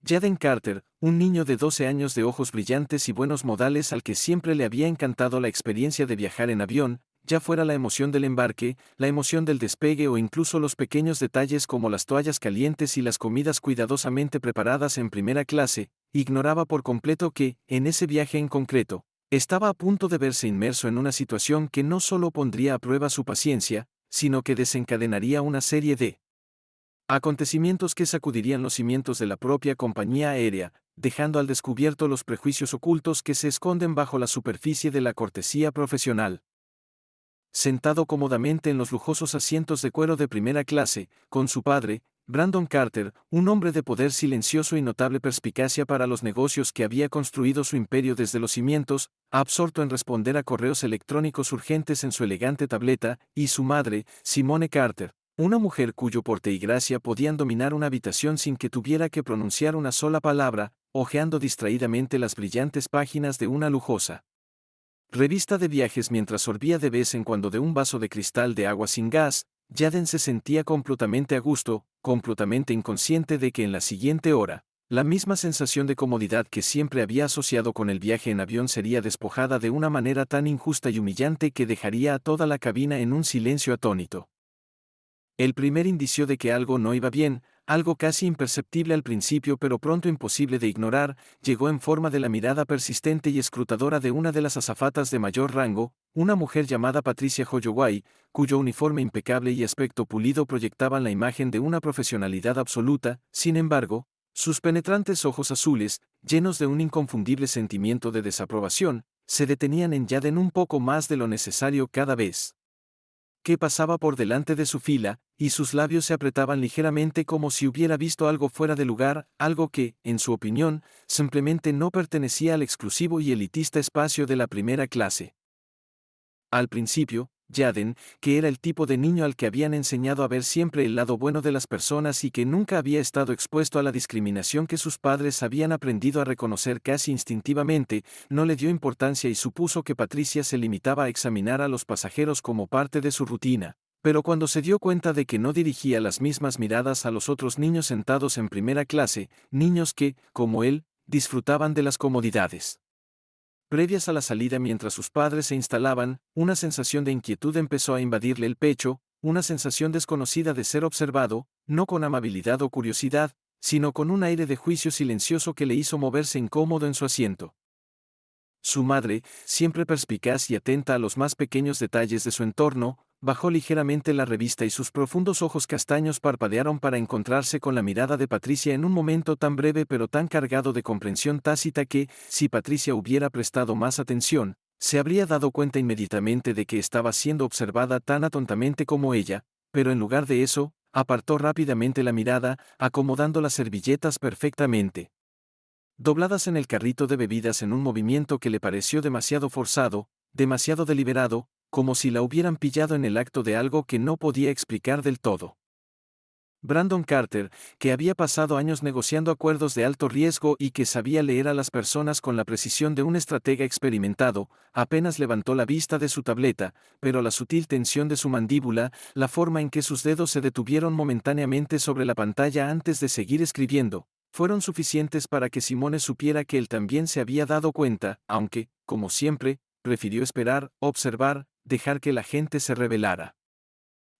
Jaden Carter, un niño de 12 años de ojos brillantes y buenos modales al que siempre le había encantado la experiencia de viajar en avión, ya fuera la emoción del embarque, la emoción del despegue o incluso los pequeños detalles como las toallas calientes y las comidas cuidadosamente preparadas en primera clase, ignoraba por completo que, en ese viaje en concreto, estaba a punto de verse inmerso en una situación que no solo pondría a prueba su paciencia, sino que desencadenaría una serie de acontecimientos que sacudirían los cimientos de la propia compañía aérea, dejando al descubierto los prejuicios ocultos que se esconden bajo la superficie de la cortesía profesional. Sentado cómodamente en los lujosos asientos de cuero de primera clase, con su padre, Brandon Carter, un hombre de poder silencioso y notable perspicacia para los negocios que había construido su imperio desde los cimientos, absorto en responder a correos electrónicos urgentes en su elegante tableta, y su madre, Simone Carter, una mujer cuyo porte y gracia podían dominar una habitación sin que tuviera que pronunciar una sola palabra, hojeando distraídamente las brillantes páginas de una lujosa revista de viajes mientras sorbía de vez en cuando de un vaso de cristal de agua sin gas. Jaden se sentía completamente a gusto, completamente inconsciente de que en la siguiente hora, la misma sensación de comodidad que siempre había asociado con el viaje en avión sería despojada de una manera tan injusta y humillante que dejaría a toda la cabina en un silencio atónito. El primer indicio de que algo no iba bien, algo casi imperceptible al principio pero pronto imposible de ignorar, llegó en forma de la mirada persistente y escrutadora de una de las azafatas de mayor rango, una mujer llamada Patricia Holloway, cuyo uniforme impecable y aspecto pulido proyectaban la imagen de una profesionalidad absoluta. Sin embargo, sus penetrantes ojos azules, llenos de un inconfundible sentimiento de desaprobación, se detenían en Jaden un poco más de lo necesario cada vez que pasaba por delante de su fila, y sus labios se apretaban ligeramente como si hubiera visto algo fuera de lugar, algo que, en su opinión, simplemente no pertenecía al exclusivo y elitista espacio de la primera clase. Al principio, Jaden, que era el tipo de niño al que habían enseñado a ver siempre el lado bueno de las personas y que nunca había estado expuesto a la discriminación que sus padres habían aprendido a reconocer casi instintivamente, no le dio importancia y supuso que Patricia se limitaba a examinar a los pasajeros como parte de su rutina. Pero cuando se dio cuenta de que no dirigía las mismas miradas a los otros niños sentados en primera clase, niños que, como él, disfrutaban de las comodidades previas a la salida mientras sus padres se instalaban, una sensación de inquietud empezó a invadirle el pecho, una sensación desconocida de ser observado, no con amabilidad o curiosidad, sino con un aire de juicio silencioso que le hizo moverse incómodo en su asiento. Su madre, siempre perspicaz y atenta a los más pequeños detalles de su entorno, bajó ligeramente la revista y sus profundos ojos castaños parpadearon para encontrarse con la mirada de Patricia en un momento tan breve pero tan cargado de comprensión tácita que, si Patricia hubiera prestado más atención, se habría dado cuenta inmediatamente de que estaba siendo observada tan atontamente como ella, pero en lugar de eso, apartó rápidamente la mirada, acomodando las servilletas perfectamente dobladas en el carrito de bebidas en un movimiento que le pareció demasiado forzado, demasiado deliberado, como si la hubieran pillado en el acto de algo que no podía explicar del todo. Brandon Carter, que había pasado años negociando acuerdos de alto riesgo y que sabía leer a las personas con la precisión de un estratega experimentado, apenas levantó la vista de su tableta, pero la sutil tensión de su mandíbula, la forma en que sus dedos se detuvieron momentáneamente sobre la pantalla antes de seguir escribiendo, fueron suficientes para que Simone supiera que él también se había dado cuenta, aunque, como siempre, prefirió esperar, observar, dejar que la gente se revelara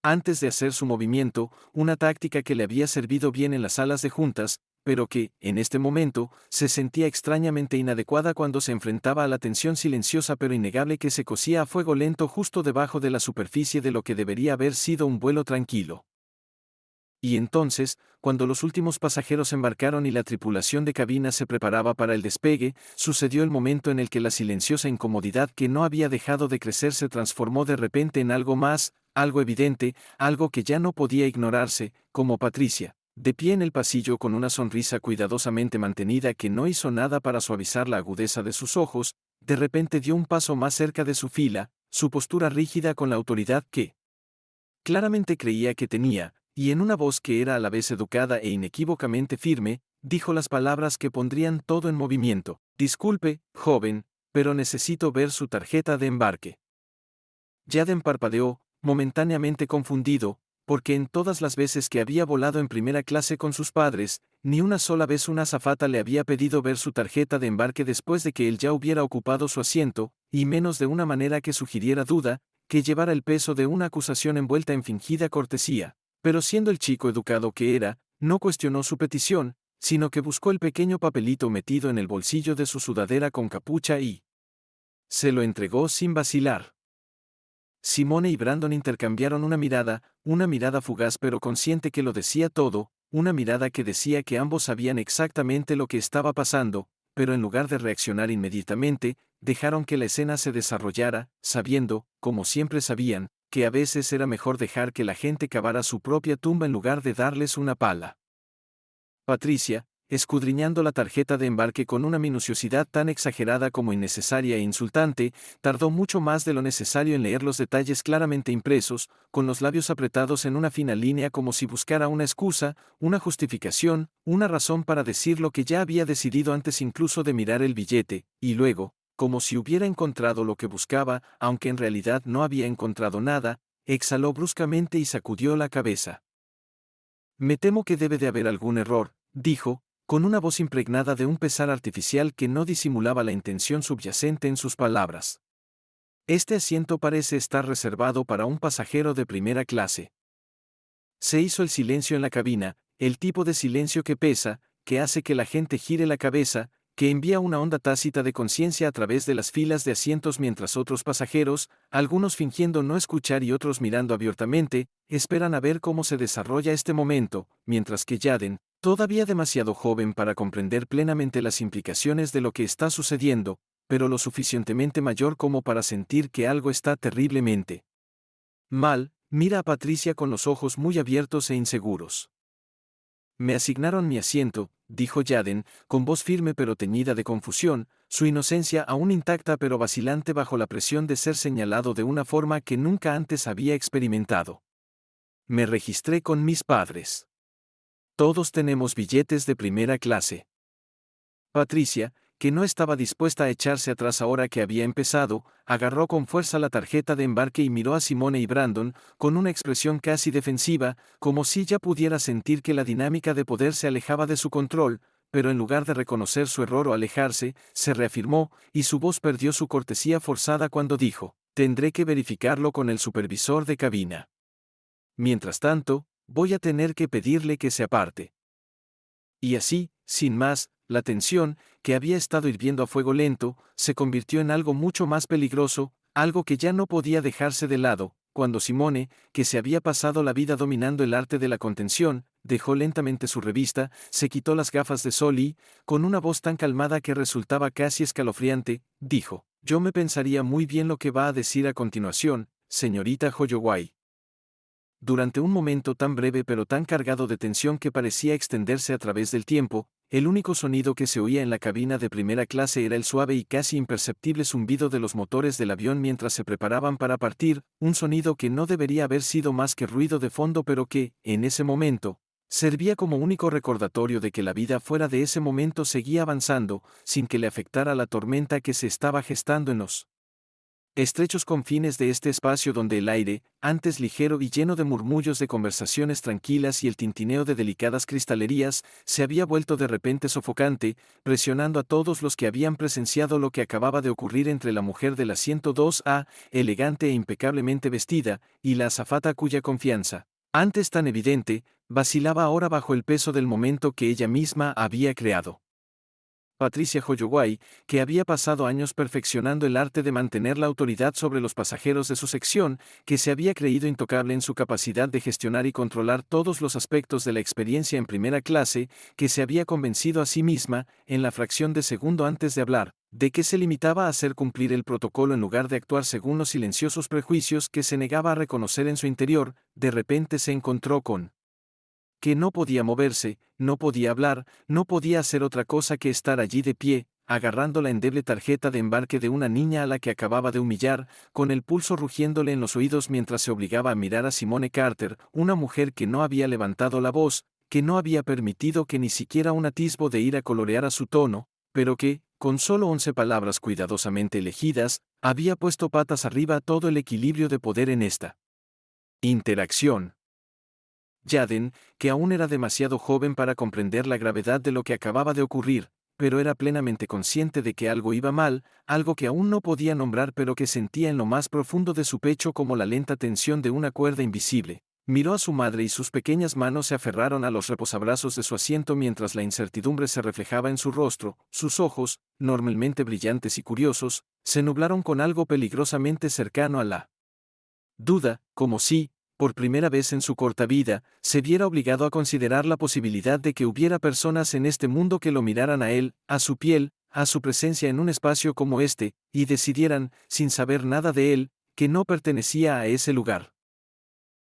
antes de hacer su movimiento, una táctica que le había servido bien en las salas de juntas, pero que, en este momento, se sentía extrañamente inadecuada cuando se enfrentaba a la tensión silenciosa pero innegable que se cosía a fuego lento justo debajo de la superficie de lo que debería haber sido un vuelo tranquilo. Y entonces, cuando los últimos pasajeros embarcaron y la tripulación de cabina se preparaba para el despegue, sucedió el momento en el que la silenciosa incomodidad que no había dejado de crecer se transformó de repente en algo más, algo evidente, algo que ya no podía ignorarse, como Patricia, de pie en el pasillo con una sonrisa cuidadosamente mantenida que no hizo nada para suavizar la agudeza de sus ojos, de repente dio un paso más cerca de su fila, su postura rígida con la autoridad que claramente creía que tenía, y en una voz que era a la vez educada e inequívocamente firme, dijo las palabras que pondrían todo en movimiento. Disculpe, joven, pero necesito ver su tarjeta de embarque. Jaden parpadeó, momentáneamente confundido, porque en todas las veces que había volado en primera clase con sus padres, ni una sola vez una azafata le había pedido ver su tarjeta de embarque después de que él ya hubiera ocupado su asiento, y menos de una manera que sugiriera duda, que llevara el peso de una acusación envuelta en fingida cortesía. Pero siendo el chico educado que era, no cuestionó su petición, sino que buscó el pequeño papelito metido en el bolsillo de su sudadera con capucha y se lo entregó sin vacilar. Simone y Brandon intercambiaron una mirada fugaz pero consciente que lo decía todo, una mirada que decía que ambos sabían exactamente lo que estaba pasando, pero en lugar de reaccionar inmediatamente, dejaron que la escena se desarrollara, sabiendo, como siempre sabían, que a veces era mejor dejar que la gente cavara su propia tumba en lugar de darles una pala. Patricia, escudriñando la tarjeta de embarque con una minuciosidad tan exagerada como innecesaria e insultante, tardó mucho más de lo necesario en leer los detalles claramente impresos, con los labios apretados en una fina línea como si buscara una excusa, una justificación, una razón para decir lo que ya había decidido antes incluso de mirar el billete, y luego, como si hubiera encontrado lo que buscaba, aunque en realidad no había encontrado nada, exhaló bruscamente y sacudió la cabeza. Me temo que debe de haber algún error, dijo, con una voz impregnada de un pesar artificial que no disimulaba la intención subyacente en sus palabras. Este asiento parece estar reservado para un pasajero de primera clase. Se hizo el silencio en la cabina, el tipo de silencio que pesa, que hace que la gente gire la cabeza, que envía una onda tácita de conciencia a través de las filas de asientos mientras otros pasajeros, algunos fingiendo no escuchar y otros mirando abiertamente, esperan a ver cómo se desarrolla este momento, mientras que Jaden, todavía demasiado joven para comprender plenamente las implicaciones de lo que está sucediendo, pero lo suficientemente mayor como para sentir que algo está terriblemente mal, mira a Patricia con los ojos muy abiertos e inseguros. Me asignaron mi asiento, dijo Jaden, con voz firme pero teñida de confusión, su inocencia aún intacta pero vacilante bajo la presión de ser señalado de una forma que nunca antes había experimentado. Me registré con mis padres. Todos tenemos billetes de primera clase. Patricia, que no estaba dispuesta a echarse atrás ahora que había empezado, agarró con fuerza la tarjeta de embarque y miró a Simone y Brandon, con una expresión casi defensiva, como si ya pudiera sentir que la dinámica de poder se alejaba de su control, pero en lugar de reconocer su error o alejarse, se reafirmó, y su voz perdió su cortesía forzada cuando dijo, tendré que verificarlo con el supervisor de cabina. Mientras tanto, voy a tener que pedirle que se aparte. Y así, sin más, la tensión, que había estado hirviendo a fuego lento, se convirtió en algo mucho más peligroso, algo que ya no podía dejarse de lado, cuando Simone, que se había pasado la vida dominando el arte de la contención, dejó lentamente su revista, se quitó las gafas de sol y, con una voz tan calmada que resultaba casi escalofriante, dijo, «Yo me pensaría muy bien lo que va a decir a continuación, señorita Holloway». Durante un momento tan breve pero tan cargado de tensión que parecía extenderse a través del tiempo, el único sonido que se oía en la cabina de primera clase era el suave y casi imperceptible zumbido de los motores del avión mientras se preparaban para partir, un sonido que no debería haber sido más que ruido de fondo pero que, en ese momento, servía como único recordatorio de que la vida fuera de ese momento seguía avanzando, sin que le afectara la tormenta que se estaba gestando en los estrechos confines de este espacio donde el aire, antes ligero y lleno de murmullos de conversaciones tranquilas y el tintineo de delicadas cristalerías, se había vuelto de repente sofocante, presionando a todos los que habían presenciado lo que acababa de ocurrir entre la mujer del asiento 2A, elegante e impecablemente vestida, y la azafata cuya confianza, antes tan evidente, vacilaba ahora bajo el peso del momento que ella misma había creado. Patricia Holloway, que había pasado años perfeccionando el arte de mantener la autoridad sobre los pasajeros de su sección, que se había creído intocable en su capacidad de gestionar y controlar todos los aspectos de la experiencia en primera clase, que se había convencido a sí misma, en la fracción de segundo antes de hablar, de que se limitaba a hacer cumplir el protocolo en lugar de actuar según los silenciosos prejuicios que se negaba a reconocer en su interior, de repente se encontró con que no podía moverse, no podía hablar, no podía hacer otra cosa que estar allí de pie, agarrando la endeble tarjeta de embarque de una niña a la que acababa de humillar, con el pulso rugiéndole en los oídos mientras se obligaba a mirar a Simone Carter, una mujer que no había levantado la voz, que no había permitido que ni siquiera un atisbo de ira coloreara su tono, pero que, con solo 11 palabras cuidadosamente elegidas, había puesto patas arriba todo el equilibrio de poder en esta interacción. Yaden, que aún era demasiado joven para comprender la gravedad de lo que acababa de ocurrir, pero era plenamente consciente de que algo iba mal, algo que aún no podía nombrar pero que sentía en lo más profundo de su pecho como la lenta tensión de una cuerda invisible. Miró a su madre y sus pequeñas manos se aferraron a los reposabrazos de su asiento mientras la incertidumbre se reflejaba en su rostro. Sus ojos, normalmente brillantes y curiosos, se nublaron con algo peligrosamente cercano a la duda, como si, por primera vez en su corta vida, se viera obligado a considerar la posibilidad de que hubiera personas en este mundo que lo miraran a él, a su piel, a su presencia en un espacio como este, y decidieran, sin saber nada de él, que no pertenecía a ese lugar.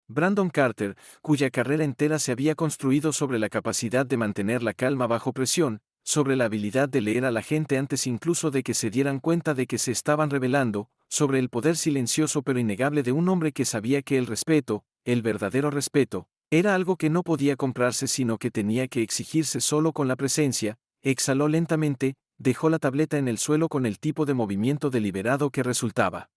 Brandon Carter, cuya carrera entera se había construido sobre la capacidad de mantener la calma bajo presión, sobre la habilidad de leer a la gente antes incluso de que se dieran cuenta de que se estaban rebelando, sobre el poder silencioso pero innegable de un hombre que sabía que el respeto, el verdadero respeto, era algo que no podía comprarse sino que tenía que exigirse solo con la presencia, exhaló lentamente, dejó la tableta en el suelo con el tipo de movimiento deliberado que resultaba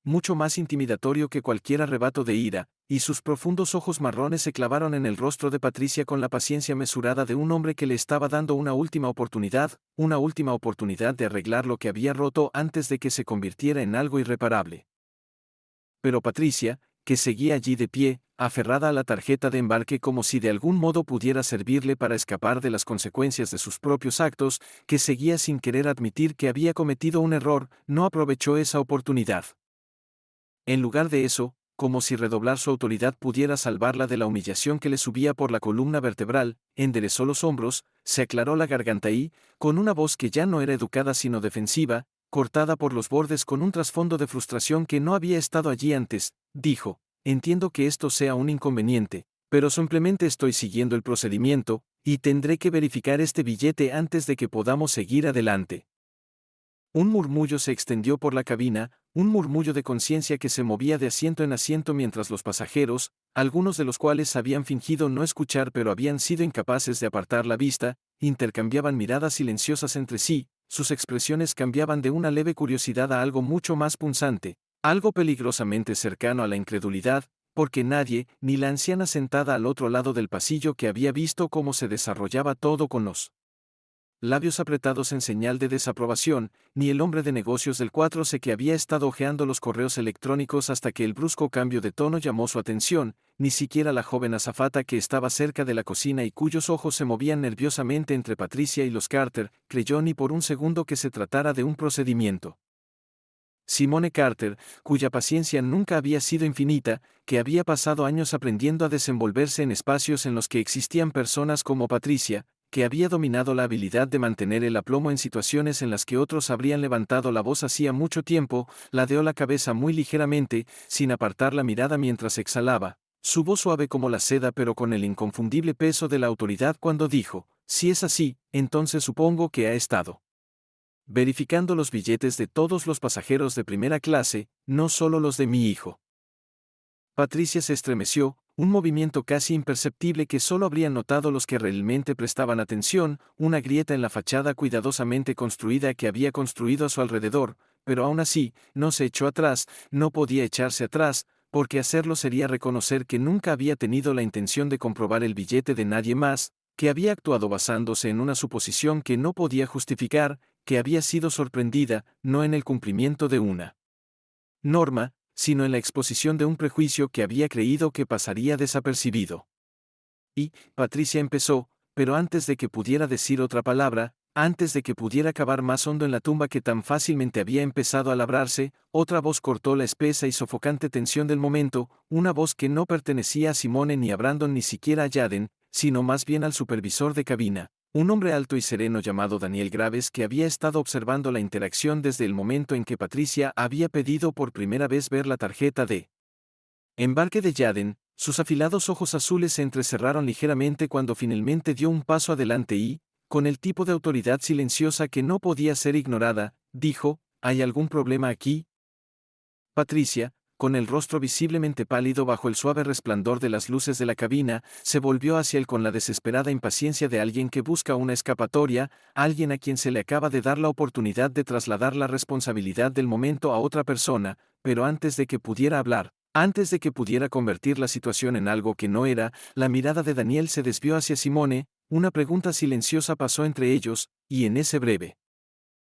mucho más intimidatorio que cualquier arrebato de ira, y sus profundos ojos marrones se clavaron en el rostro de Patricia con la paciencia mesurada de un hombre que le estaba dando una última oportunidad de arreglar lo que había roto antes de que se convirtiera en algo irreparable. Pero Patricia, que seguía allí de pie, aferrada a la tarjeta de embarque como si de algún modo pudiera servirle para escapar de las consecuencias de sus propios actos, que seguía sin querer admitir que había cometido un error, no aprovechó esa oportunidad. En lugar de eso, como si redoblar su autoridad pudiera salvarla de la humillación que le subía por la columna vertebral, enderezó los hombros, se aclaró la garganta y, con una voz que ya no era educada sino defensiva, cortada por los bordes con un trasfondo de frustración que no había estado allí antes, dijo: entiendo que esto sea un inconveniente, pero simplemente estoy siguiendo el procedimiento, y tendré que verificar este billete antes de que podamos seguir adelante. Un murmullo se extendió por la cabina, un murmullo de conciencia que se movía de asiento en asiento mientras los pasajeros, algunos de los cuales habían fingido no escuchar pero habían sido incapaces de apartar la vista, intercambiaban miradas silenciosas entre sí, sus expresiones cambiaban de una leve curiosidad a algo mucho más punzante, algo peligrosamente cercano a la incredulidad, porque nadie, ni la anciana sentada al otro lado del pasillo que había visto cómo se desarrollaba todo con los labios apretados en señal de desaprobación, ni el hombre de negocios del 4C que había estado hojeando los correos electrónicos hasta que el brusco cambio de tono llamó su atención, ni siquiera la joven azafata que estaba cerca de la cocina y cuyos ojos se movían nerviosamente entre Patricia y los Carter, creyó ni por un segundo que se tratara de un procedimiento. Simone Carter, cuya paciencia nunca había sido infinita, que había pasado años aprendiendo a desenvolverse en espacios en los que existían personas como Patricia, que había dominado la habilidad de mantener el aplomo en situaciones en las que otros habrían levantado la voz hacía mucho tiempo, ladeó la cabeza muy ligeramente, sin apartar la mirada mientras exhalaba, su voz suave como la seda pero con el inconfundible peso de la autoridad cuando dijo: si es así, entonces supongo que ha estado verificando los billetes de todos los pasajeros de primera clase, no solo los de mi hijo. Patricia se estremeció, un movimiento casi imperceptible que solo habrían notado los que realmente prestaban atención, una grieta en la fachada cuidadosamente construida que había construido a su alrededor, pero aún así, no se echó atrás, no podía echarse atrás, porque hacerlo sería reconocer que nunca había tenido la intención de comprobar el billete de nadie más, que había actuado basándose en una suposición que no podía justificar, que había sido sorprendida, no en el cumplimiento de una norma, sino en la exposición de un prejuicio que había creído que pasaría desapercibido. Y, Patricia empezó, pero antes de que pudiera decir otra palabra, antes de que pudiera cavar más hondo en la tumba que tan fácilmente había empezado a labrarse, otra voz cortó la espesa y sofocante tensión del momento, una voz que no pertenecía a Simone ni a Brandon ni siquiera a Yaden, sino más bien al supervisor de cabina, un hombre alto y sereno llamado Daniel Graves que había estado observando la interacción desde el momento en que Patricia había pedido por primera vez ver la tarjeta de embarque de Yaden. Sus afilados ojos azules se entrecerraron ligeramente cuando finalmente dio un paso adelante y, con el tipo de autoridad silenciosa que no podía ser ignorada, dijo: ¿hay algún problema aquí? Patricia, con el rostro visiblemente pálido bajo el suave resplandor de las luces de la cabina, se volvió hacia él con la desesperada impaciencia de alguien que busca una escapatoria, alguien a quien se le acaba de dar la oportunidad de trasladar la responsabilidad del momento a otra persona, pero antes de que pudiera hablar, Antes de que pudiera convertir la situación en algo que no era, la mirada de Daniel se desvió hacia Simone, una pregunta silenciosa pasó entre ellos, y en ese breve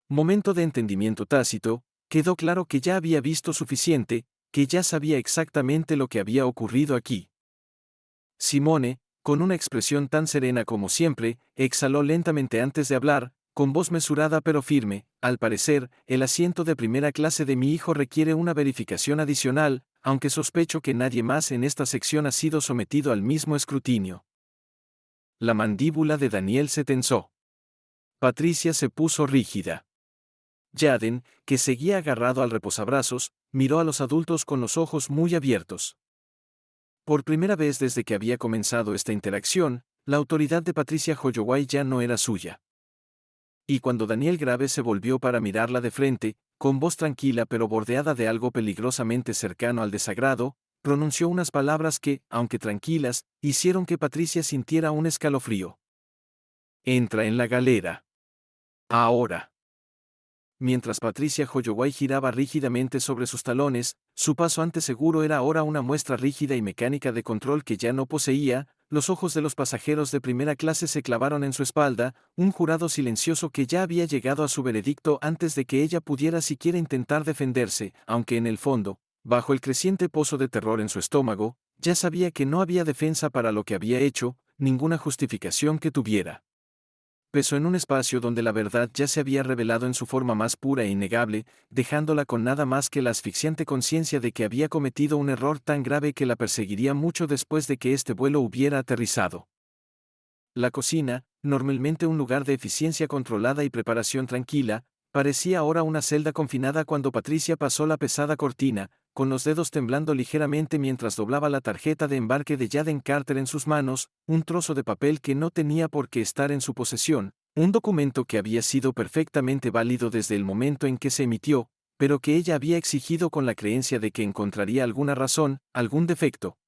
momento de entendimiento tácito, quedó claro que ya había visto suficiente, que ya sabía exactamente lo que había ocurrido aquí. Simone, con una expresión tan serena como siempre, exhaló lentamente antes de hablar, con voz mesurada pero firme. Al parecer, el asiento de primera clase de mi hijo requiere una verificación adicional, aunque sospecho que nadie más en esta sección ha sido sometido al mismo escrutinio. La mandíbula de Daniel se tensó. Patricia se puso rígida. Jaden, que seguía agarrado al reposabrazos, miró a los adultos con los ojos muy abiertos. Por primera vez desde que había comenzado esta interacción, la autoridad de Patricia Holloway ya no era suya. Y cuando Daniel Graves se volvió para mirarla de frente, con voz tranquila pero bordeada de algo peligrosamente cercano al desagrado, pronunció unas palabras que, aunque tranquilas, hicieron que Patricia sintiera un escalofrío. Entra en la galera. Ahora. Mientras Patricia Holloway giraba rígidamente sobre sus talones, su paso ante seguro era ahora una muestra rígida y mecánica de control que ya no poseía. Los ojos de los pasajeros de primera clase se clavaron en su espalda, un jurado silencioso que ya había llegado a su veredicto antes de que ella pudiera siquiera intentar defenderse, aunque en el fondo, bajo el creciente pozo de terror en su estómago, ya sabía que no había defensa para lo que había hecho, ninguna justificación que tuviera peso en un espacio donde la verdad ya se había revelado en su forma más pura e innegable, dejándola con nada más que la asfixiante conciencia de que había cometido un error tan grave que la perseguiría mucho después de que este vuelo hubiera aterrizado. La cocina, normalmente un lugar de eficiencia controlada y preparación tranquila, parecía ahora una celda confinada cuando Patricia pasó la pesada cortina, con los dedos temblando ligeramente mientras doblaba la tarjeta de embarque de Jaden Carter en sus manos, un trozo de papel que no tenía por qué estar en su posesión, un documento que había sido perfectamente válido desde el momento en que se emitió, pero que ella había exigido con la creencia de que encontraría alguna razón, algún defecto,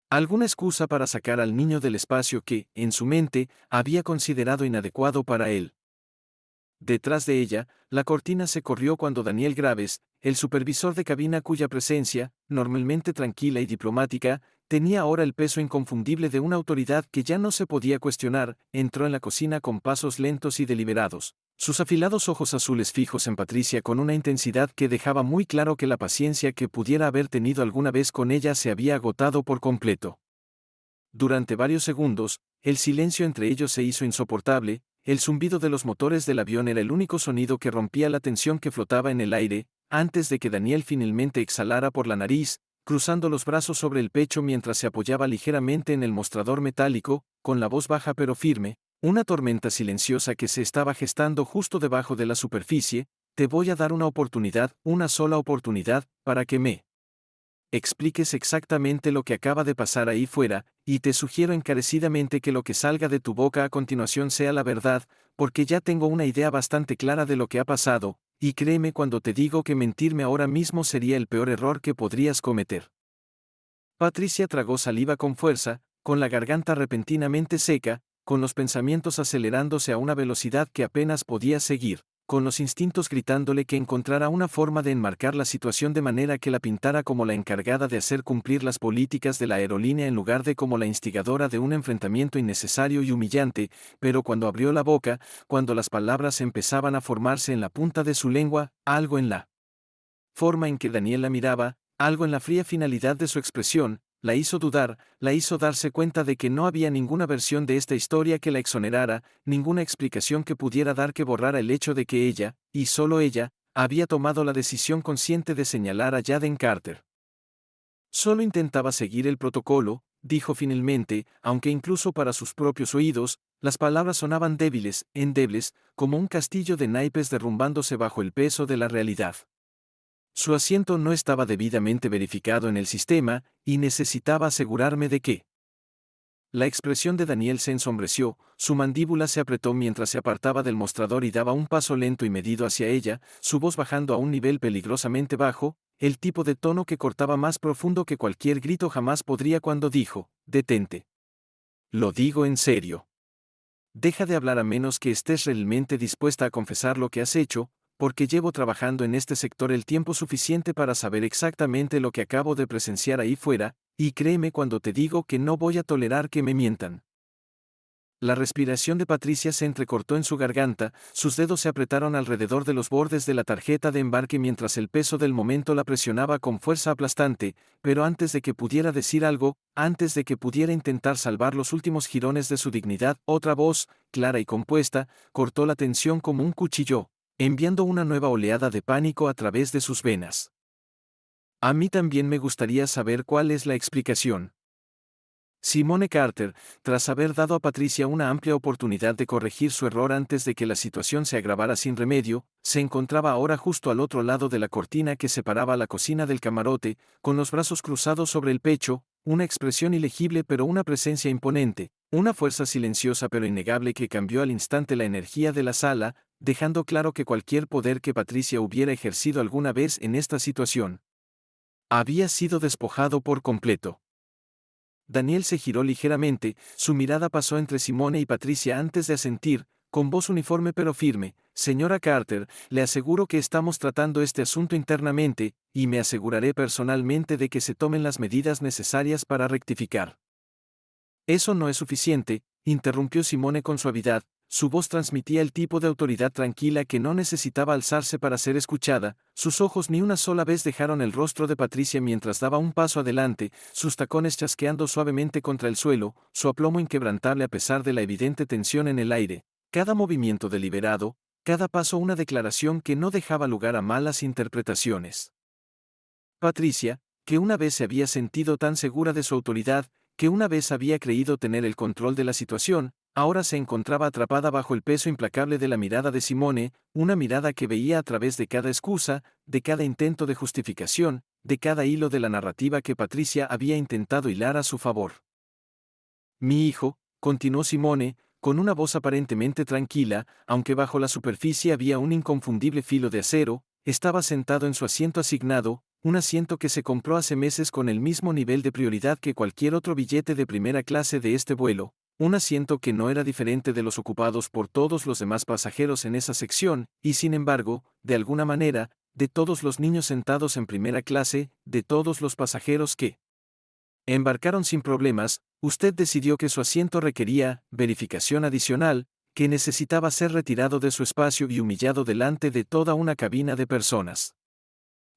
alguna excusa para sacar al niño del espacio que, en su mente, había considerado inadecuado para él. Detrás de ella, la cortina se corrió cuando Daniel Graves, el supervisor de cabina cuya presencia, normalmente tranquila y diplomática, tenía ahora el peso inconfundible de una autoridad que ya no se podía cuestionar, entró en la cocina con pasos lentos y deliberados, sus afilados ojos azules fijos en Patricia con una intensidad que dejaba muy claro que la paciencia que pudiera haber tenido alguna vez con ella se había agotado por completo. Durante varios segundos, el silencio entre ellos se hizo insoportable. El zumbido de los motores del avión era el único sonido que rompía la tensión que flotaba en el aire, antes de que Daniel finalmente exhalara por la nariz, cruzando los brazos sobre el pecho mientras se apoyaba ligeramente en el mostrador metálico, con la voz baja pero firme, una tormenta silenciosa que se estaba gestando justo debajo de la superficie. Te voy a dar una oportunidad, una sola oportunidad, para que me expliques exactamente lo que acaba de pasar ahí fuera, y te sugiero encarecidamente que lo que salga de tu boca a continuación sea la verdad, porque ya tengo una idea bastante clara de lo que ha pasado, y créeme cuando te digo que mentirme ahora mismo sería el peor error que podrías cometer. Patricia tragó saliva con fuerza, con la garganta repentinamente seca, con los pensamientos acelerándose a una velocidad que apenas podía seguir, con los instintos gritándole que encontrara una forma de enmarcar la situación de manera que la pintara como la encargada de hacer cumplir las políticas de la aerolínea en lugar de como la instigadora de un enfrentamiento innecesario y humillante, pero cuando abrió la boca, cuando las palabras empezaban a formarse en la punta de su lengua, algo en la forma en que Daniel la miraba, algo en la fría finalidad de su expresión, la hizo dudar, la hizo darse cuenta de que no había ninguna versión de esta historia que la exonerara, ninguna explicación que pudiera dar que borrara el hecho de que ella, y solo ella, había tomado la decisión consciente de señalar a Jaden Carter. Solo intentaba seguir el protocolo, dijo finalmente, aunque incluso para sus propios oídos, las palabras sonaban débiles, endebles, como un castillo de naipes derrumbándose bajo el peso de la realidad. Su asiento no estaba debidamente verificado en el sistema, y necesitaba asegurarme de que. La expresión de Daniel se ensombreció, su mandíbula se apretó mientras se apartaba del mostrador y daba un paso lento y medido hacia ella, su voz bajando a un nivel peligrosamente bajo, el tipo de tono que cortaba más profundo que cualquier grito jamás podría cuando dijo, «Detente. Lo digo en serio. Deja de hablar a menos que estés realmente dispuesta a confesar lo que has hecho, porque llevo trabajando en este sector el tiempo suficiente para saber exactamente lo que acabo de presenciar ahí fuera, y créeme cuando te digo que no voy a tolerar que me mientan. La respiración de Patricia se entrecortó en su garganta, sus dedos se apretaron alrededor de los bordes de la tarjeta de embarque mientras el peso del momento la presionaba con fuerza aplastante, pero antes de que pudiera decir algo, antes de que pudiera intentar salvar los últimos jirones de su dignidad, otra voz, clara y compuesta, cortó la tensión como un cuchillo, enviando una nueva oleada de pánico a través de sus venas. A mí también me gustaría saber cuál es la explicación. Simone Carter, tras haber dado a Patricia una amplia oportunidad de corregir su error antes de que la situación se agravara sin remedio, se encontraba ahora justo al otro lado de la cortina que separaba la cocina del camarote, con los brazos cruzados sobre el pecho, una expresión ilegible pero una presencia imponente, una fuerza silenciosa pero innegable que cambió al instante la energía de la sala, dejando claro que cualquier poder que Patricia hubiera ejercido alguna vez en esta situación había sido despojado por completo. Daniel se giró ligeramente, su mirada pasó entre Simone y Patricia antes de asentir, con voz uniforme pero firme: «Señora Carter, le aseguro que estamos tratando este asunto internamente, y me aseguraré personalmente de que se tomen las medidas necesarias para rectificar». «Eso no es suficiente», interrumpió Simone con suavidad. Su voz transmitía el tipo de autoridad tranquila que no necesitaba alzarse para ser escuchada, sus ojos ni una sola vez dejaron el rostro de Patricia mientras daba un paso adelante, sus tacones chasqueando suavemente contra el suelo, su aplomo inquebrantable a pesar de la evidente tensión en el aire, cada movimiento deliberado, cada paso una declaración que no dejaba lugar a malas interpretaciones. Patricia, que una vez se había sentido tan segura de su autoridad, que una vez había creído tener el control de la situación, ahora se encontraba atrapada bajo el peso implacable de la mirada de Simone, una mirada que veía a través de cada excusa, de cada intento de justificación, de cada hilo de la narrativa que Patricia había intentado hilar a su favor. «Mi hijo», continuó Simone, con una voz aparentemente tranquila, aunque bajo la superficie había un inconfundible filo de acero, estaba sentado en su asiento asignado, un asiento que se compró hace meses con el mismo nivel de prioridad que cualquier otro billete de primera clase de este vuelo, un asiento que no era diferente de los ocupados por todos los demás pasajeros en esa sección, y sin embargo, de alguna manera, de todos los niños sentados en primera clase, de todos los pasajeros que embarcaron sin problemas, usted decidió que su asiento requería verificación adicional, que necesitaba ser retirado de su espacio y humillado delante de toda una cabina de personas.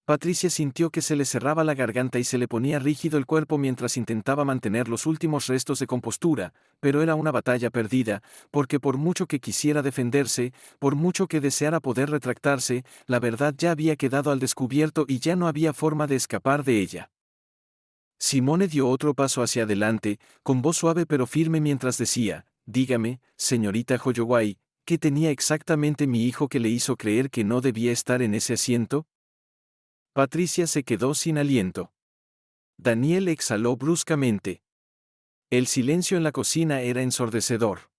Patricia sintió que se le cerraba la garganta y se le ponía rígido el cuerpo mientras intentaba mantener los últimos restos de compostura, pero era una batalla perdida, porque por mucho que quisiera defenderse, por mucho que deseara poder retractarse, la verdad ya había quedado al descubierto y ya no había forma de escapar de ella. Simone dio otro paso hacia adelante, con voz suave pero firme mientras decía: «Dígame, señorita Holloway, ¿qué tenía exactamente mi hijo que le hizo creer que no debía estar en ese asiento?». Patricia se quedó sin aliento. Daniel exhaló bruscamente. El silencio en la cocina era ensordecedor.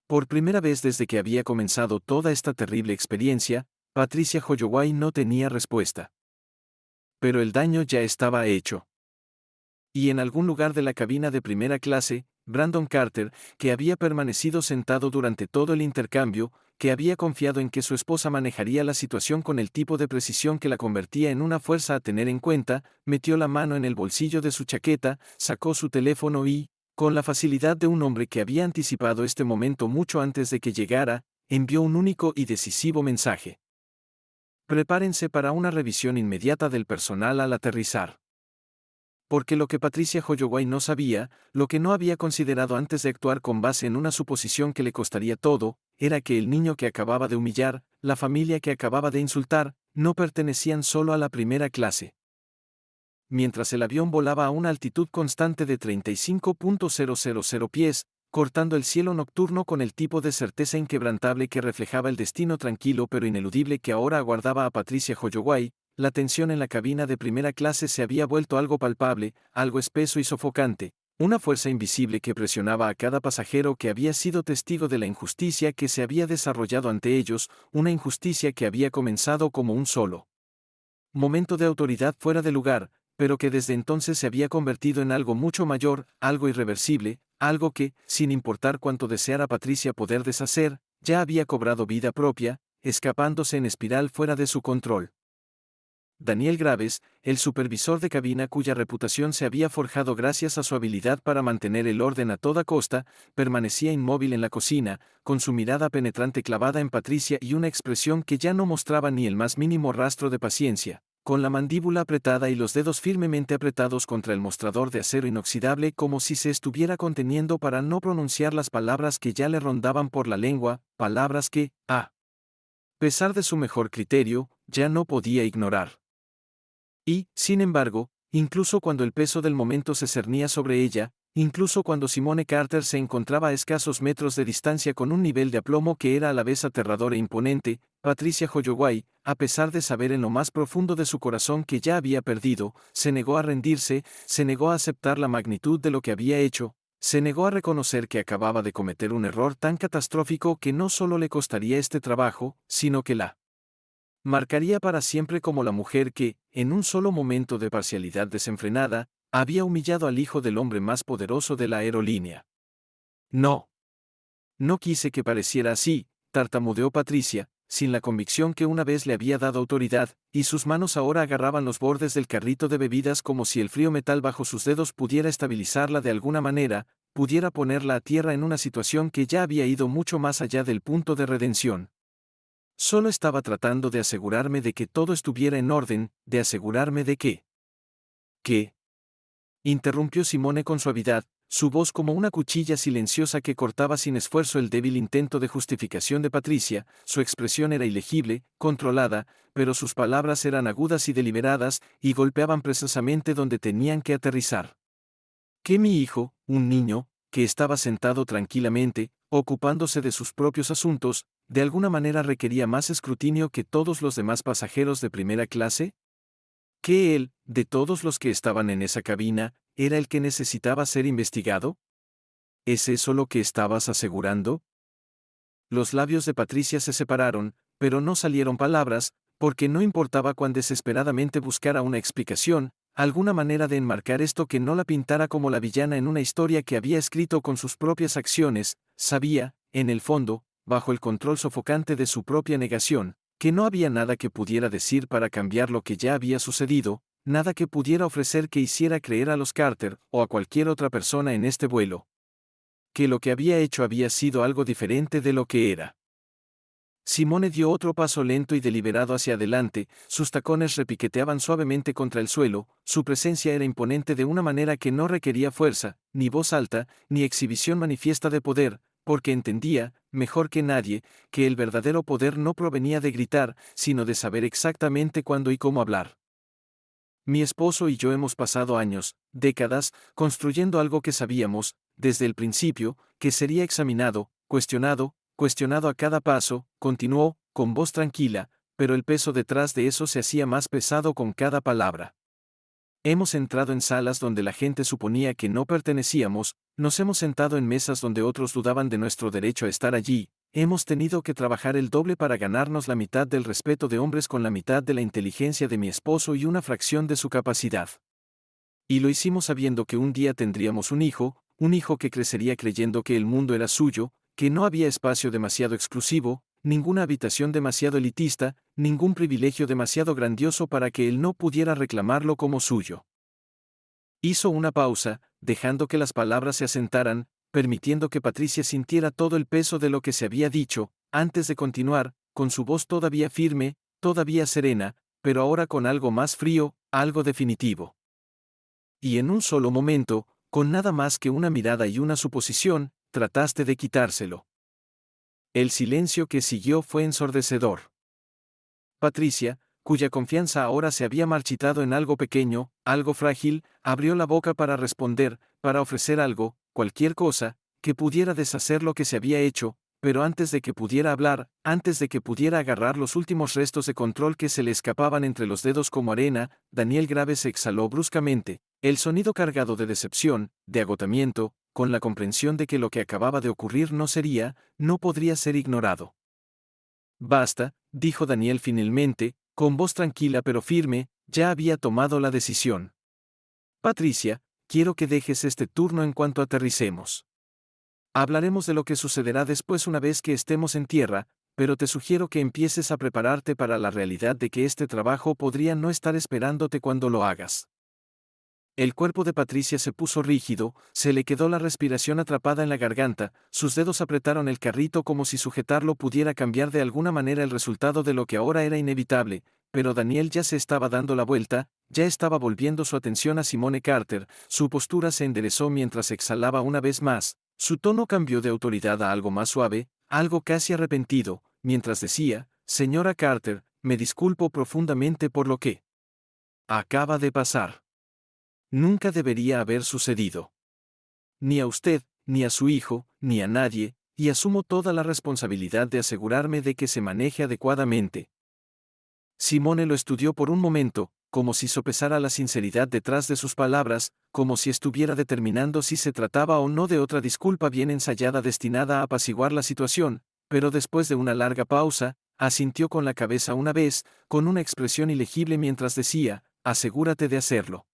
Por primera vez desde que había comenzado toda esta terrible experiencia, Patricia Holloway no tenía respuesta. Pero el daño ya estaba hecho. Y en algún lugar de la cabina de primera clase, Brandon Carter, que había permanecido sentado durante todo el intercambio, que había confiado en que su esposa manejaría la situación con el tipo de precisión que la convertía en una fuerza a tener en cuenta, metió la mano en el bolsillo de su chaqueta, sacó su teléfono y, con la facilidad de un hombre que había anticipado este momento mucho antes de que llegara, envió un único y decisivo mensaje: «Prepárense para una revisión inmediata del personal al aterrizar». Porque lo que Patricia Holloway no sabía, lo que no había considerado antes de actuar con base en una suposición que le costaría todo, era que el niño que acababa de humillar, la familia que acababa de insultar, no pertenecían solo a la primera clase. Mientras el avión volaba a una altitud constante de 35.000 pies, cortando el cielo nocturno con el tipo de certeza inquebrantable que reflejaba el destino tranquilo pero ineludible que ahora aguardaba a Patricia Holloway, la tensión en la cabina de primera clase se había vuelto algo palpable, algo espeso y sofocante, una fuerza invisible que presionaba a cada pasajero que había sido testigo de la injusticia que se había desarrollado ante ellos, una injusticia que había comenzado como un solo momento de autoridad fuera de lugar, pero que desde entonces se había convertido en algo mucho mayor, algo irreversible, algo que, sin importar cuánto deseara Patricia poder deshacer, ya había cobrado vida propia, escapándose en espiral fuera de su control. Daniel Graves, el supervisor de cabina cuya reputación se había forjado gracias a su habilidad para mantener el orden a toda costa, permanecía inmóvil en la cocina, con su mirada penetrante clavada en Patricia y una expresión que ya no mostraba ni el más mínimo rastro de paciencia, con la mandíbula apretada y los dedos firmemente apretados contra el mostrador de acero inoxidable como si se estuviera conteniendo para no pronunciar las palabras que ya le rondaban por la lengua, palabras que, a pesar de su mejor criterio, ya no podía ignorar. Y, sin embargo, incluso cuando el peso del momento se cernía sobre ella, incluso cuando Simone Carter se encontraba a escasos metros de distancia con un nivel de aplomo que era a la vez aterrador e imponente, Patricia Holloway, a pesar de saber en lo más profundo de su corazón que ya había perdido, se negó a rendirse, se negó a aceptar la magnitud de lo que había hecho, se negó a reconocer que acababa de cometer un error tan catastrófico que no solo le costaría este trabajo, sino que la marcaría para siempre como la mujer que, en un solo momento de parcialidad desenfrenada, había humillado al hijo del hombre más poderoso de la aerolínea. No. No quise que pareciera así, tartamudeó Patricia, sin la convicción que una vez le había dado autoridad, y sus manos ahora agarraban los bordes del carrito de bebidas como si el frío metal bajo sus dedos pudiera estabilizarla de alguna manera, pudiera ponerla a tierra en una situación que ya había ido mucho más allá del punto de redención. Solo estaba tratando de asegurarme de que todo estuviera en orden, de asegurarme de que... ¿Qué? Interrumpió Simone con suavidad, su voz como una cuchilla silenciosa que cortaba sin esfuerzo el débil intento de justificación de Patricia, su expresión era ilegible, controlada, pero sus palabras eran agudas y deliberadas, y golpeaban precisamente donde tenían que aterrizar. Que mi hijo, un niño, que estaba sentado tranquilamente, ocupándose de sus propios asuntos, de alguna manera requería más escrutinio que todos los demás pasajeros de primera clase? ¿Que él, de todos los que estaban en esa cabina, era el que necesitaba ser investigado? ¿Es eso lo que estabas asegurando? Los labios de Patricia se separaron, pero no salieron palabras, porque no importaba cuán desesperadamente buscara una explicación, alguna manera de enmarcar esto que no la pintara como la villana en una historia que había escrito con sus propias acciones, sabía, en el fondo, bajo el control sofocante de su propia negación, que no había nada que pudiera decir para cambiar lo que ya había sucedido, nada que pudiera ofrecer que hiciera creer a los Carter o a cualquier otra persona en este vuelo, que lo que había hecho había sido algo diferente de lo que era. Simone dio otro paso lento y deliberado hacia adelante, sus tacones repiqueteaban suavemente contra el suelo, su presencia era imponente de una manera que no requería fuerza, ni voz alta, ni exhibición manifiesta de poder, porque entendía, mejor que nadie, que el verdadero poder no provenía de gritar, sino de saber exactamente cuándo y cómo hablar. Mi esposo y yo hemos pasado años, décadas, construyendo algo que sabíamos, desde el principio, que sería examinado, cuestionado a cada paso, continuó, con voz tranquila, pero el peso detrás de eso se hacía más pesado con cada palabra. Hemos entrado en salas donde la gente suponía que no pertenecíamos, nos hemos sentado en mesas donde otros dudaban de nuestro derecho a estar allí, hemos tenido que trabajar el doble para ganarnos la mitad del respeto de hombres con la mitad de la inteligencia de mi esposo y una fracción de su capacidad. Y lo hicimos sabiendo que un día tendríamos un hijo que crecería creyendo que el mundo era suyo, que no había espacio demasiado exclusivo, ninguna habitación demasiado elitista, ningún privilegio demasiado grandioso para que él no pudiera reclamarlo como suyo. Hizo una pausa, dejando que las palabras se asentaran, permitiendo que Patricia sintiera todo el peso de lo que se había dicho, antes de continuar, con su voz todavía firme, todavía serena, pero ahora con algo más frío, algo definitivo. Y en un solo momento, con nada más que una mirada y una suposición, trataste de quitárselo. El silencio que siguió fue ensordecedor. Patricia, cuya confianza ahora se había marchitado en algo pequeño, algo frágil, abrió la boca para responder, para ofrecer algo, cualquier cosa, que pudiera deshacer lo que se había hecho, pero antes de que pudiera hablar, antes de que pudiera agarrar los últimos restos de control que se le escapaban entre los dedos como arena, Daniel Graves se exhaló bruscamente, el sonido cargado de decepción, de agotamiento, con la comprensión de que lo que acababa de ocurrir no podría ser ignorado. Basta, dijo Daniel finalmente, con voz tranquila pero firme, ya había tomado la decisión. Patricia, quiero que dejes este turno en cuanto aterricemos. Hablaremos de lo que sucederá después una vez que estemos en tierra, pero te sugiero que empieces a prepararte para la realidad de que este trabajo podría no estar esperándote cuando lo hagas. El cuerpo de Patricia se puso rígido, se le quedó la respiración atrapada en la garganta, sus dedos apretaron el carrito como si sujetarlo pudiera cambiar de alguna manera el resultado de lo que ahora era inevitable, pero Daniel ya se estaba dando la vuelta, ya estaba volviendo su atención a Simone Carter, su postura se enderezó mientras exhalaba una vez más, su tono cambió de autoridad a algo más suave, algo casi arrepentido, mientras decía, «Señora Carter, me disculpo profundamente por lo que acaba de pasar. Nunca debería haber sucedido. Ni a usted, ni a su hijo, ni a nadie, y asumo toda la responsabilidad de asegurarme de que se maneje adecuadamente». Simone lo estudió por un momento, como si sopesara la sinceridad detrás de sus palabras, como si estuviera determinando si se trataba o no de otra disculpa bien ensayada destinada a apaciguar la situación, pero después de una larga pausa, asintió con la cabeza una vez, con una expresión ilegible mientras decía, «Asegúrate de hacerlo».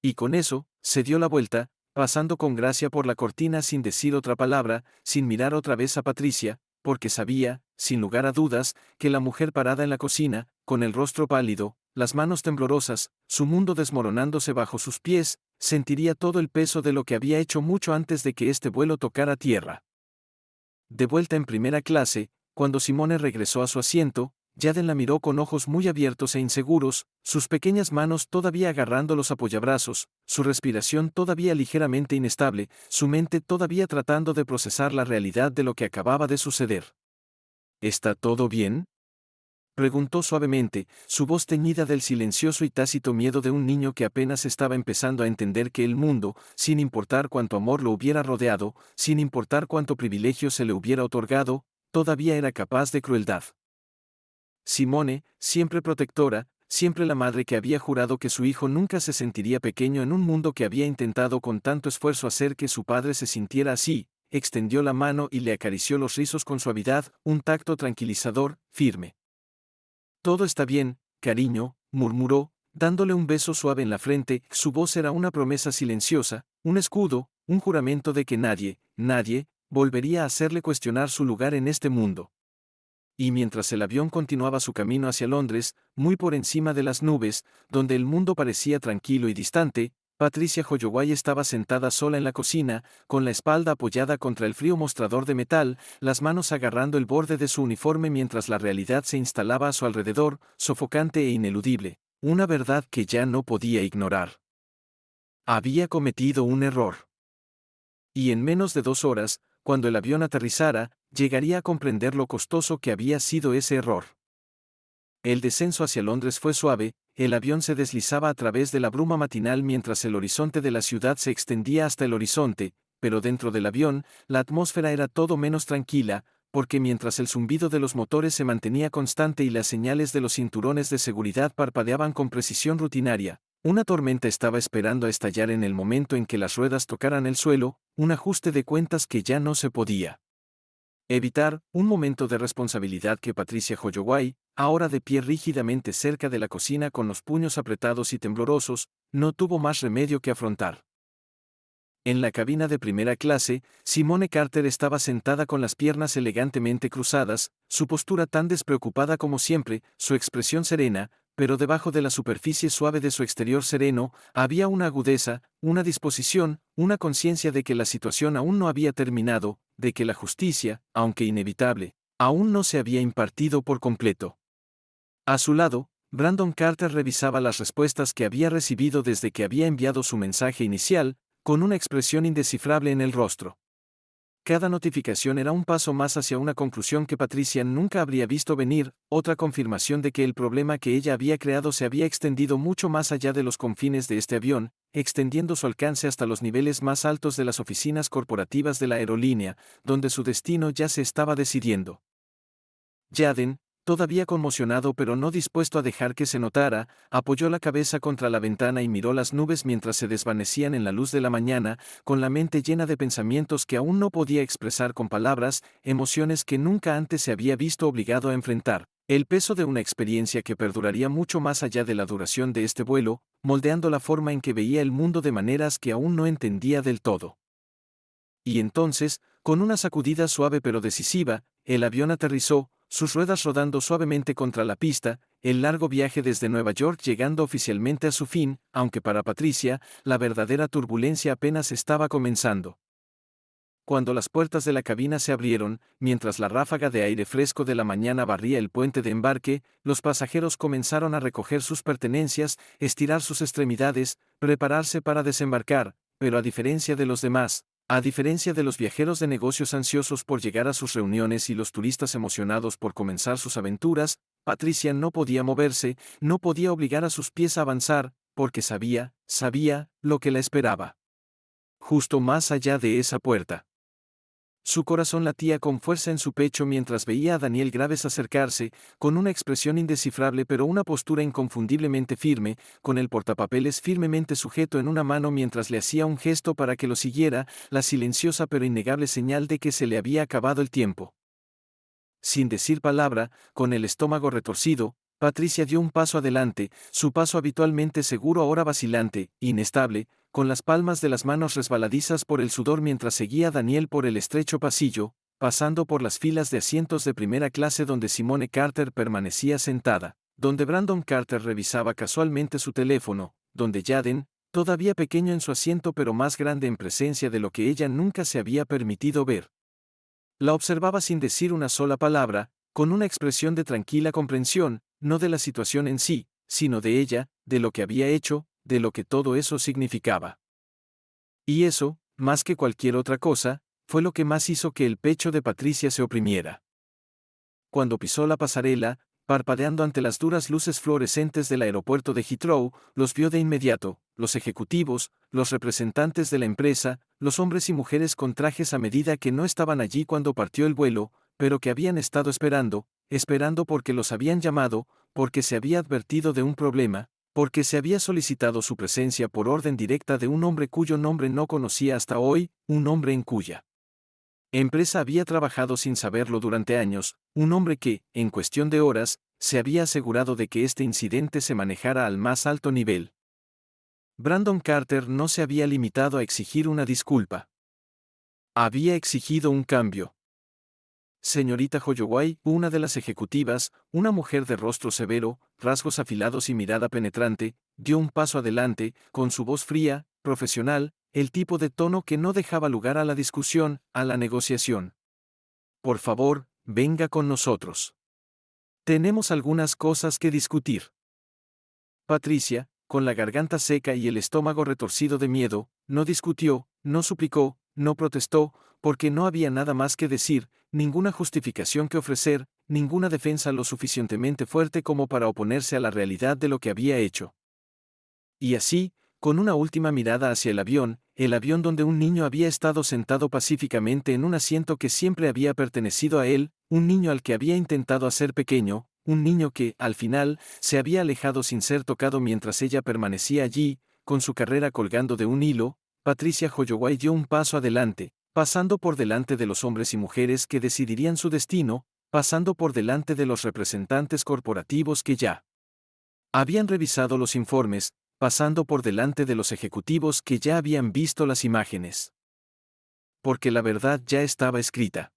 Y con eso, se dio la vuelta, pasando con gracia por la cortina sin decir otra palabra, sin mirar otra vez a Patricia, porque sabía, sin lugar a dudas, que la mujer parada en la cocina, con el rostro pálido, las manos temblorosas, su mundo desmoronándose bajo sus pies, sentiría todo el peso de lo que había hecho mucho antes de que este vuelo tocara tierra. De vuelta en primera clase, cuando Simone regresó a su asiento, Jaden la miró con ojos muy abiertos e inseguros, sus pequeñas manos todavía agarrando los apoyabrazos, su respiración todavía ligeramente inestable, su mente todavía tratando de procesar la realidad de lo que acababa de suceder. ¿Está todo bien?, preguntó suavemente, su voz teñida del silencioso y tácito miedo de un niño que apenas estaba empezando a entender que el mundo, sin importar cuánto amor lo hubiera rodeado, sin importar cuánto privilegio se le hubiera otorgado, todavía era capaz de crueldad. Simone, siempre protectora, siempre la madre que había jurado que su hijo nunca se sentiría pequeño en un mundo que había intentado con tanto esfuerzo hacer que su padre se sintiera así, extendió la mano y le acarició los rizos con suavidad, un tacto tranquilizador, firme. «Todo está bien, cariño», murmuró, dándole un beso suave en la frente, su voz era una promesa silenciosa, un escudo, un juramento de que nadie, volvería a hacerle cuestionar su lugar en este mundo. Y mientras el avión continuaba su camino hacia Londres, muy por encima de las nubes, donde el mundo parecía tranquilo y distante, Patricia Holloway estaba sentada sola en la cocina, con la espalda apoyada contra el frío mostrador de metal, las manos agarrando el borde de su uniforme mientras la realidad se instalaba a su alrededor, sofocante e ineludible, una verdad que ya no podía ignorar. Había cometido un error. Y en menos de 2 horas, cuando el avión aterrizara, llegaría a comprender lo costoso que había sido ese error. El descenso hacia Londres fue suave, el avión se deslizaba a través de la bruma matinal mientras el horizonte de la ciudad se extendía hasta el horizonte, pero dentro del avión, la atmósfera era todo menos tranquila, porque mientras el zumbido de los motores se mantenía constante y las señales de los cinturones de seguridad parpadeaban con precisión rutinaria, una tormenta estaba esperando a estallar en el momento en que las ruedas tocaran el suelo, un ajuste de cuentas que ya no se podía evitar, un momento de responsabilidad que Patricia Holloway, ahora de pie rígidamente cerca de la cocina con los puños apretados y temblorosos, no tuvo más remedio que afrontar. En la cabina de primera clase, Simone Carter estaba sentada con las piernas elegantemente cruzadas, su postura tan despreocupada como siempre, su expresión serena, pero debajo de la superficie suave de su exterior sereno, había una agudeza, una disposición, una conciencia de que la situación aún no había terminado, de que la justicia, aunque inevitable, aún no se había impartido por completo. A su lado, Brandon Carter revisaba las respuestas que había recibido desde que había enviado su mensaje inicial, con una expresión indescifrable en el rostro. Cada notificación era un paso más hacia una conclusión que Patricia nunca habría visto venir, otra confirmación de que el problema que ella había creado se había extendido mucho más allá de los confines de este avión, extendiendo su alcance hasta los niveles más altos de las oficinas corporativas de la aerolínea, donde su destino ya se estaba decidiendo. Jaden, todavía conmocionado pero no dispuesto a dejar que se notara, apoyó la cabeza contra la ventana y miró las nubes mientras se desvanecían en la luz de la mañana, con la mente llena de pensamientos que aún no podía expresar con palabras, emociones que nunca antes se había visto obligado a enfrentar, el peso de una experiencia que perduraría mucho más allá de la duración de este vuelo, moldeando la forma en que veía el mundo de maneras que aún no entendía del todo. Y entonces, con una sacudida suave pero decisiva, el avión aterrizó, sus ruedas rodando suavemente contra la pista, el largo viaje desde Nueva York llegando oficialmente a su fin, aunque para Patricia, la verdadera turbulencia apenas estaba comenzando. Cuando las puertas de la cabina se abrieron, mientras la ráfaga de aire fresco de la mañana barría el puente de embarque, los pasajeros comenzaron a recoger sus pertenencias, estirar sus extremidades, prepararse para desembarcar, pero a diferencia de los demás, a diferencia de los viajeros de negocios ansiosos por llegar a sus reuniones y los turistas emocionados por comenzar sus aventuras, Patricia no podía moverse, no podía obligar a sus pies a avanzar, porque sabía lo que la esperaba. Justo más allá de esa puerta. Su corazón latía con fuerza en su pecho mientras veía a Daniel Graves acercarse, con una expresión indescifrable pero una postura inconfundiblemente firme, con el portapapeles firmemente sujeto en una mano mientras le hacía un gesto para que lo siguiera, la silenciosa pero innegable señal de que se le había acabado el tiempo. Sin decir palabra, con el estómago retorcido, Patricia dio un paso adelante, su paso habitualmente seguro ahora vacilante, inestable, con las palmas de las manos resbaladizas por el sudor mientras seguía a Daniel por el estrecho pasillo, pasando por las filas de asientos de primera clase donde Simone Carter permanecía sentada, donde Brandon Carter revisaba casualmente su teléfono, donde Jaden, todavía pequeño en su asiento pero más grande en presencia de lo que ella nunca se había permitido ver. La observaba sin decir una sola palabra, con una expresión de tranquila comprensión, no de la situación en sí, sino de ella, de lo que había hecho, de lo que todo eso significaba. Y eso, más que cualquier otra cosa, fue lo que más hizo que el pecho de Patricia se oprimiera. Cuando pisó la pasarela, parpadeando ante las duras luces fluorescentes del aeropuerto de Heathrow, los vio de inmediato, los ejecutivos, los representantes de la empresa, los hombres y mujeres con trajes a medida que no estaban allí cuando partió el vuelo, pero que habían estado esperando porque los habían llamado, porque se había advertido de un problema, porque se había solicitado su presencia por orden directa de un hombre cuyo nombre no conocía hasta hoy, un hombre en cuya empresa había trabajado sin saberlo durante años, un hombre que, en cuestión de horas, se había asegurado de que este incidente se manejara al más alto nivel. Brandon Carter no se había limitado a exigir una disculpa. Había exigido un cambio. Señorita Holloway, una de las ejecutivas, una mujer de rostro severo, rasgos afilados y mirada penetrante, dio un paso adelante, con su voz fría, profesional, el tipo de tono que no dejaba lugar a la discusión, a la negociación. Por favor, venga con nosotros. Tenemos algunas cosas que discutir. Patricia, con la garganta seca y el estómago retorcido de miedo, no discutió, no suplicó, no protestó, porque no había nada más que decir, ninguna justificación que ofrecer, ninguna defensa lo suficientemente fuerte como para oponerse a la realidad de lo que había hecho. Y así, con una última mirada hacia el avión donde un niño había estado sentado pacíficamente en un asiento que siempre había pertenecido a él, un niño al que había intentado hacer pequeño, un niño que, al final, se había alejado sin ser tocado mientras ella permanecía allí, con su carrera colgando de un hilo, Patricia Holloway dio un paso adelante, pasando por delante de los hombres y mujeres que decidirían su destino, pasando por delante de los representantes corporativos que ya habían revisado los informes, pasando por delante de los ejecutivos que ya habían visto las imágenes. Porque la verdad ya estaba escrita.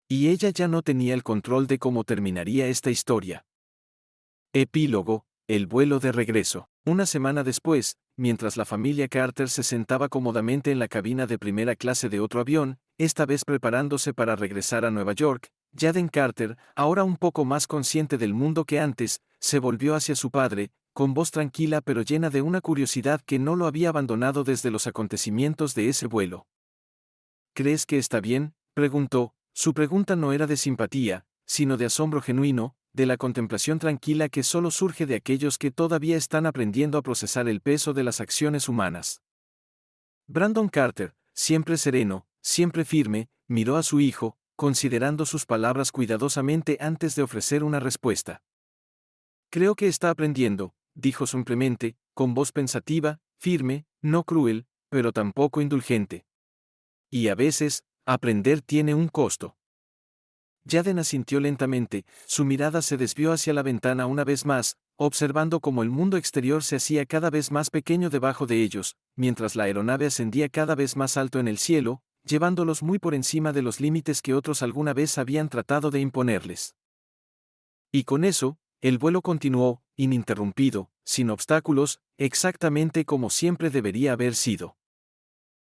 Y ella ya no tenía el control de cómo terminaría esta historia. Epílogo, el vuelo de regreso. Una semana después, mientras la familia Carter se sentaba cómodamente en la cabina de primera clase de otro avión, esta vez preparándose para regresar a Nueva York, Jaden Carter, ahora un poco más consciente del mundo que antes, se volvió hacia su padre, con voz tranquila pero llena de una curiosidad que no lo había abandonado desde los acontecimientos de ese vuelo. ¿Crees que está bien?, preguntó. Su pregunta no era de simpatía, sino de asombro genuino, de la contemplación tranquila que solo surge de aquellos que todavía están aprendiendo a procesar el peso de las acciones humanas. Brandon Carter, siempre sereno, siempre firme, miró a su hijo, considerando sus palabras cuidadosamente antes de ofrecer una respuesta. Creo que está aprendiendo, dijo simplemente, con voz pensativa, firme, no cruel, pero tampoco indulgente. Y a veces, aprender tiene un costo. Jaden asintió lentamente, su mirada se desvió hacia la ventana una vez más, observando cómo el mundo exterior se hacía cada vez más pequeño debajo de ellos, mientras la aeronave ascendía cada vez más alto en el cielo, llevándolos muy por encima de los límites que otros alguna vez habían tratado de imponerles. Y con eso, el vuelo continuó, ininterrumpido, sin obstáculos, exactamente como siempre debería haber sido.